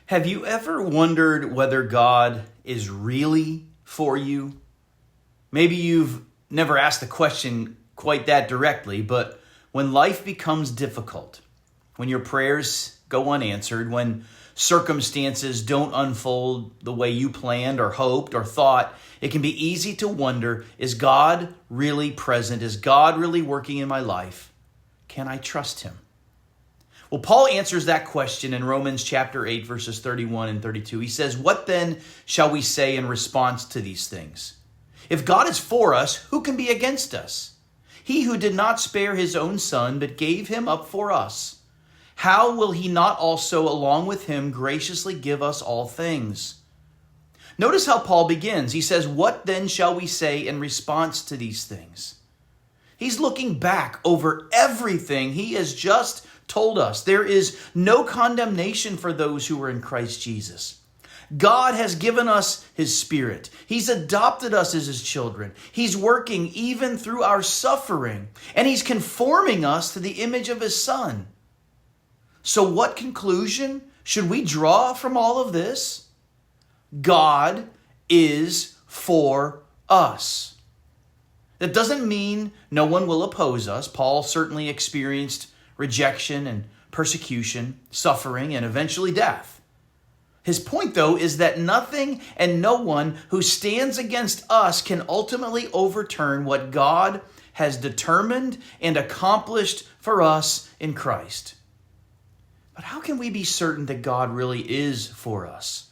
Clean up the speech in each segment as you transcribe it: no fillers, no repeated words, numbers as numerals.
Have you ever wondered whether God is really for you? Maybe you've never asked the question quite that directly, but when life becomes difficult, when your prayers go unanswered, when circumstances don't unfold the way you planned or hoped or thought, it can be easy to wonder, is God really present? Is God really working in my life? Can I trust him? Well, Paul answers that question in Romans chapter 8, verses 31 and 32. He says, "What then shall we say in response to these things? If God is for us, who can be against us? He who did not spare his own son, but gave him up for us, how will he not also, along with him, graciously give us all things?" Notice how Paul begins. He says, "What then shall we say in response to these things?" He's looking back over everything he has just told us. There is no condemnation for those who are in Christ Jesus. God has given us his Spirit. He's adopted us as his children. He's working even through our suffering, and he's conforming us to the image of his Son. So what conclusion should we draw from all of this? God is for us. That doesn't mean no one will oppose us. Paul certainly experienced rejection and persecution, suffering, and eventually death. His point, though, is that nothing and no one who stands against us can ultimately overturn what God has determined and accomplished for us in Christ. But how can we be certain that God really is for us?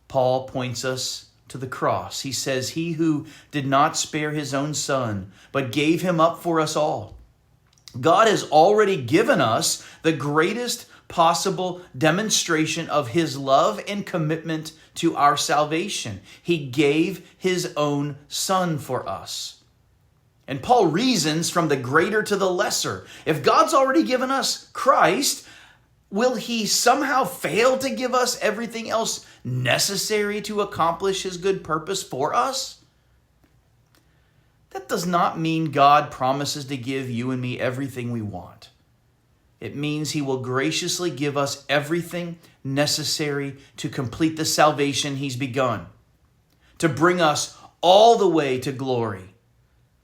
Paul points us to the cross. He says, "He who did not spare his own son, but gave him up for us all." God has already given us the greatest possible demonstration of his love and commitment to our salvation. He gave his own son for us. And Paul reasons from the greater to the lesser. If God's already given us Christ, will he somehow fail to give us everything else necessary to accomplish his good purpose for us? That does not mean God promises to give you and me everything we want. It means he will graciously give us everything necessary to complete the salvation he's begun, to bring us all the way to glory,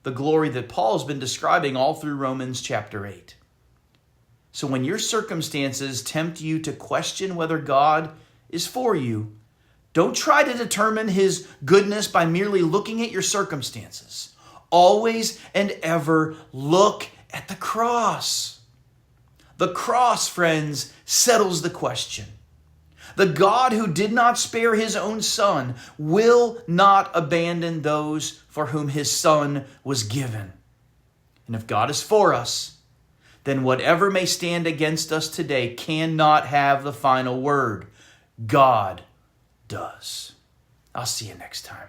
the glory that Paul's been describing all through Romans chapter 8. So when your circumstances tempt you to question whether God is for you, don't try to determine his goodness by merely looking at your circumstances. Always and ever look at the cross. The cross, friends, settles the question. The God who did not spare his own son will not abandon those for whom his son was given. And if God is for us, then whatever may stand against us today cannot have the final word. God does. I'll see you next time.